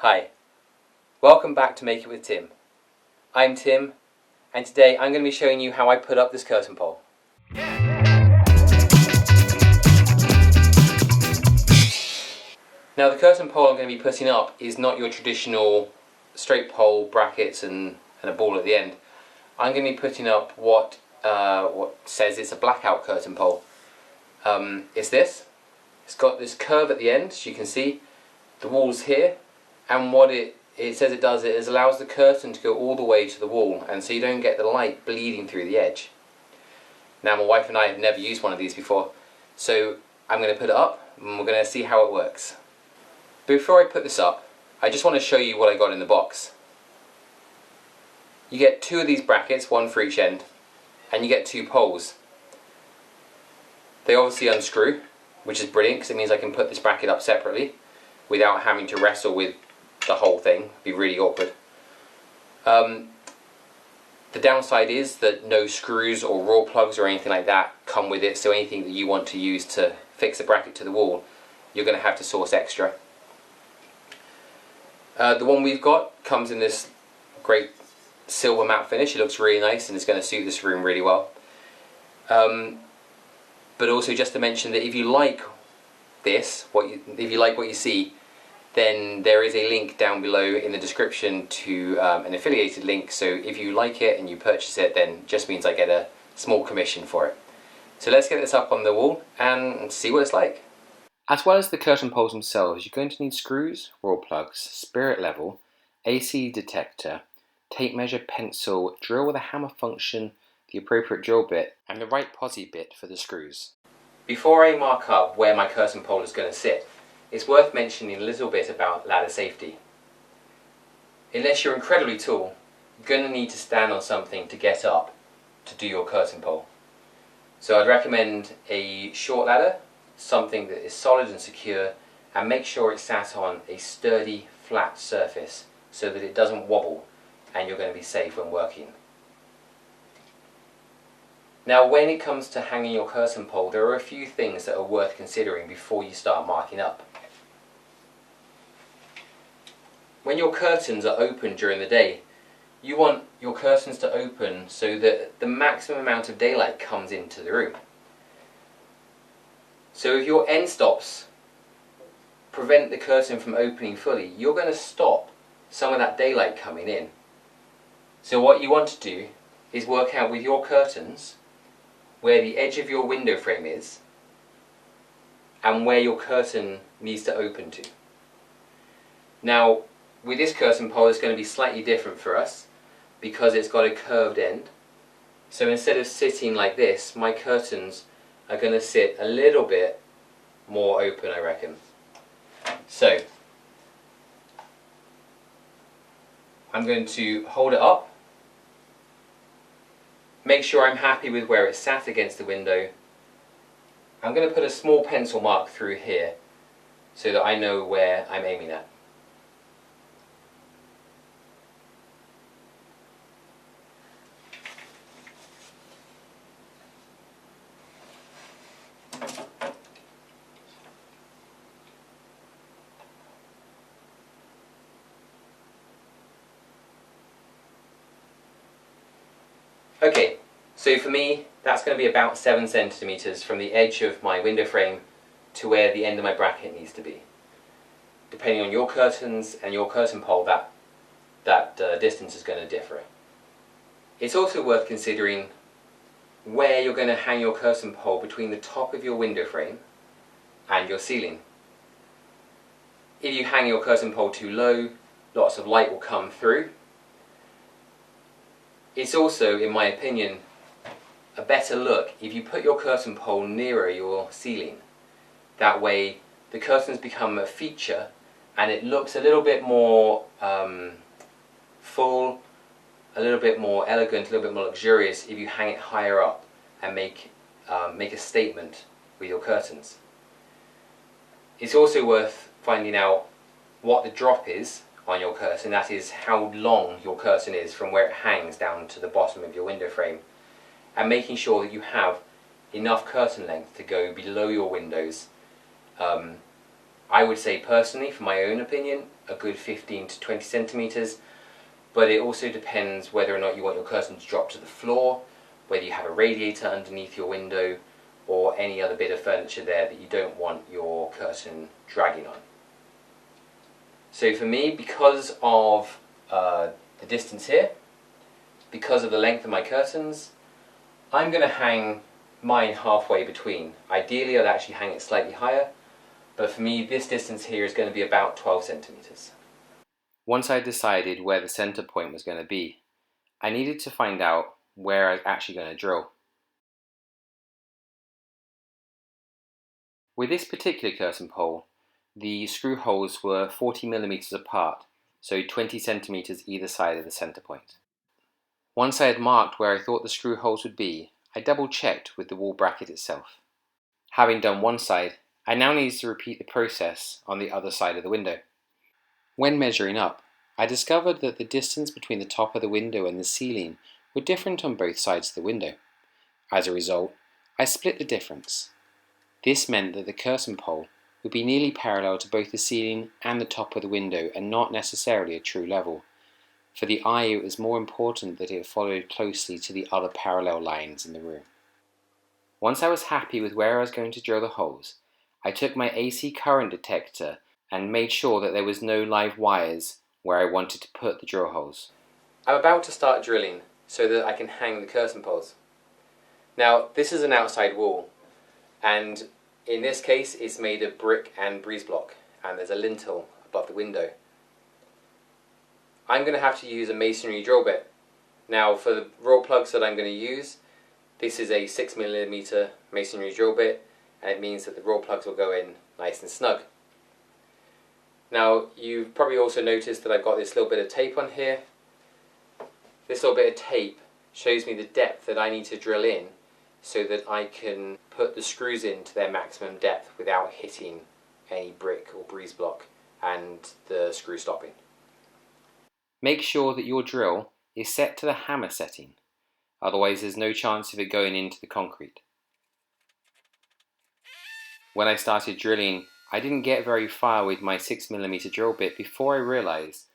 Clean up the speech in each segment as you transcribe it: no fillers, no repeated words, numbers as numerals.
Hi, welcome back to Make It With Tim. I'm Tim, and today I'm going to be showing you how I put up this curtain pole. Now the curtain pole I'm going to be putting up is not your traditional straight pole, brackets and a ball at the end. I'm going to be putting up what says it's a blackout curtain pole. It's this. It's got this curve at the end, as you can see. The wall's here, and what it says it does is allows the curtain to go all the way to the wall, and so you don't get the light bleeding through the edge. Now my wife and I have never used one of these before, so I'm going to put it up and we're going to see how it works. Before I put this up, I just want to show you what I got in the box. You get two of these brackets, one for each end, and you get two poles. They obviously unscrew, which is brilliant because it means I can put this bracket up separately without having to wrestle with the whole thing. It'd be really awkward. The downside is that no screws or raw plugs or anything like that come with it, so anything that you want to use to fix a bracket to the wall, you're going to have to source extra. The one we've got comes in this great silver matte finish. It looks really nice and it's going to suit this room really well. But also just to mention that if you like this, if you like what you see, then there is a link down below in the description to an affiliated link, so if you like it and you purchase it, then it just means I get a small commission for it. So let's get this up on the wall and see what it's like. As well as the curtain poles themselves, you're going to need screws, raw plugs, spirit level, AC detector, tape measure, pencil, drill with a hammer function, the appropriate drill bit, and the right posi bit for the screws. Before I mark up where my curtain pole is going to sit, it's worth mentioning a little bit about ladder safety. Unless you're incredibly tall, you're going to need to stand on something to get up to do your curtain pole. So I'd recommend a short ladder, something that is solid and secure, and make sure it's sat on a sturdy, flat surface so that it doesn't wobble and you're going to be safe when working. Now when it comes to hanging your curtain pole, there are a few things that are worth considering before you start marking up. When your curtains are open during the day, you want your curtains to open so that the maximum amount of daylight comes into the room. So if your end stops prevent the curtain from opening fully, you're going to stop some of that daylight coming in. So what you want to do is work out with your curtains where the edge of your window frame is and where your curtain needs to open to. Now with this curtain pole it's going to be slightly different for us because it's got a curved end. So instead of sitting like this, my curtains are going to sit a little bit more open, I reckon. So I'm going to hold it up, make sure I'm happy with where it's sat against the window. I'm going to put a small pencil mark through here so that I know where I'm aiming at. Okay, so for me that's going to be about 7 centimeters from the edge of my window frame to where the end of my bracket needs to be. Depending on your curtains and your curtain pole, that distance is going to differ. It's also worth considering where you're going to hang your curtain pole between the top of your window frame and your ceiling. If you hang your curtain pole too low, lots of light will come through. It's also, in my opinion, a better look if you put your curtain pole nearer your ceiling. That way the curtains become a feature and it looks a little bit more full, a little bit more elegant, a little bit more luxurious if you hang it higher up and make a statement with your curtains. It's also worth finding out what the drop is on your curtain, that is how long your curtain is from where it hangs down to the bottom of your window frame, and making sure that you have enough curtain length to go below your windows I would say personally, for my own opinion, a good 15 to 20 centimeters, but it also depends whether or not you want your curtains dropped to the floor, whether you have a radiator underneath your window, or any other bit of furniture there that you don't want your curtain dragging on. So for me, because of the distance here, because of the length of my curtains, I'm going to hang mine halfway between. Ideally I'd actually hang it slightly higher, but for me this distance here is going to be about 12 centimeters. Once I decided where the center point was going to be, I needed to find out where I was actually going to drill. With this particular curtain pole, the screw holes were 40mm apart, so 20 centimeters either side of the center point. Once I had marked where I thought the screw holes would be, I double checked with the wall bracket itself. Having done one side, I now needed to repeat the process on the other side of the window. When measuring up, I discovered that the distance between the top of the window and the ceiling were different on both sides of the window. As a result, I split the difference. This meant that the curtain pole would be nearly parallel to both the ceiling and the top of the window and not necessarily a true level. For the eye, it was more important that it followed closely to the other parallel lines in the room. Once I was happy with where I was going to drill the holes, I took my AC current detector and made sure that there was no live wires where I wanted to put the drill holes. I'm about to start drilling so that I can hang the curtain poles. Now, this is an outside wall, and in this case it's made of brick and breeze block, and there's a lintel above the window. I'm going to have to use a masonry drill bit. Now, for the raw plugs that I'm going to use, this is a 6mm masonry drill bit, and it means that the raw plugs will go in nice and snug. Now, you've probably also noticed that I've got this little bit of tape on here. This little bit of tape shows me the depth that I need to drill in so that I can put the screws in to their maximum depth without hitting any brick or breeze block and the screw stopping. Make sure that your drill is set to the hammer setting, otherwise there's no chance of it going into the concrete. When I started drilling, I didn't get very far with my 6mm drill bit before I realised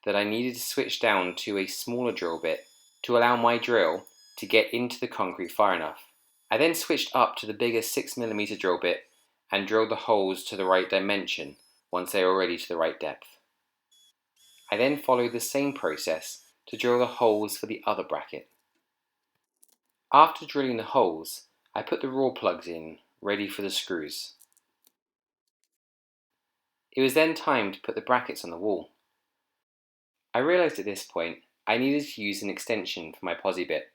that I needed to switch down to a smaller drill bit to allow my drill to get into the concrete far enough. I then switched up to the bigger 6mm drill bit and drilled the holes to the right dimension once they were ready to the right depth. I then followed the same process to drill the holes for the other bracket. After drilling the holes, I put the raw plugs in, ready for the screws. It was then time to put the brackets on the wall. I realised at this point I needed to use an extension for my posi bit.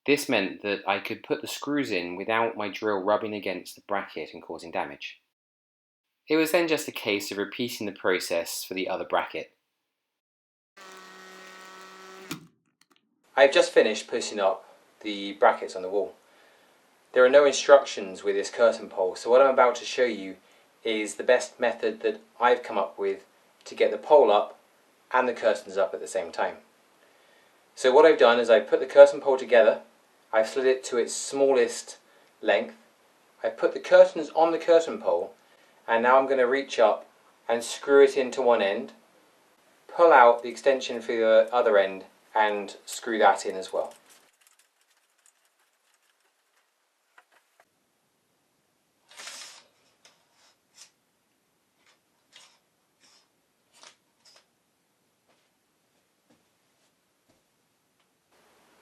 This meant that I could put the screws in without my drill rubbing against the bracket and causing damage. It was then just a case of repeating the process for the other bracket. I've just finished putting up the brackets on the wall. There are no instructions with this curtain pole, so what I'm about to show you is the best method that I've come up with to get the pole up and the curtains up at the same time. So what I've done is I've put the curtain pole together, I've slid it to its smallest length, I've put the curtains on the curtain pole, and now I'm going to reach up and screw it into one end, pull out the extension for the other end and screw that in as well.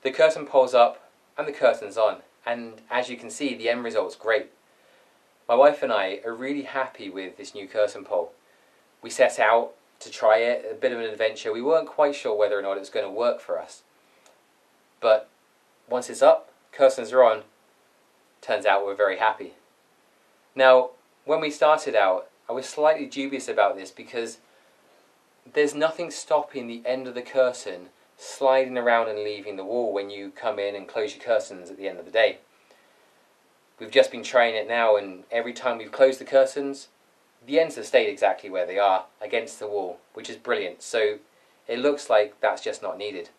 The curtain pole's up and the curtain's on, and as you can see the end result's great. My wife and I are really happy with this new curtain pole. We set out to try it, a bit of an adventure. We weren't quite sure whether or not it was going to work for us. But once it's up, curtains are on, turns out we're very happy. Now, when we started out, I was slightly dubious about this because there's nothing stopping the end of the curtain sliding around and leaving the wall when you come in and close your curtains at the end of the day. We've just been trying it now, and every time we've closed the curtains, the ends have stayed exactly where they are, against the wall, which is brilliant. So it looks like that's just not needed.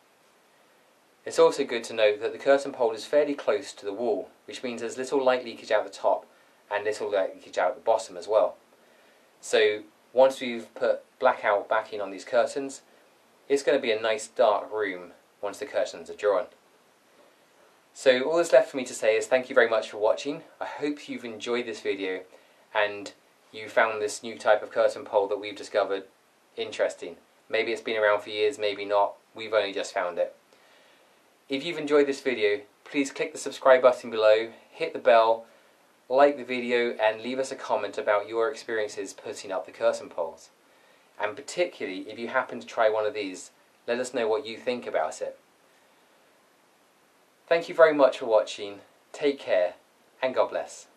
It's also good to note that the curtain pole is fairly close to the wall, which means there's little light leakage out the top and little light leakage out the bottom as well. So once we've put blackout backing on these curtains, it's going to be a nice dark room once the curtains are drawn. So all that's left for me to say is thank you very much for watching. I hope you've enjoyed this video and you found this new type of curtain pole that we've discovered interesting. Maybe it's been around for years, maybe not. We've only just found it. If you've enjoyed this video, please click the subscribe button below, hit the bell, like the video and leave us a comment about your experiences putting up the curtain poles. And particularly if you happen to try one of these, let us know what you think about it. Thank you very much for watching, take care and God bless.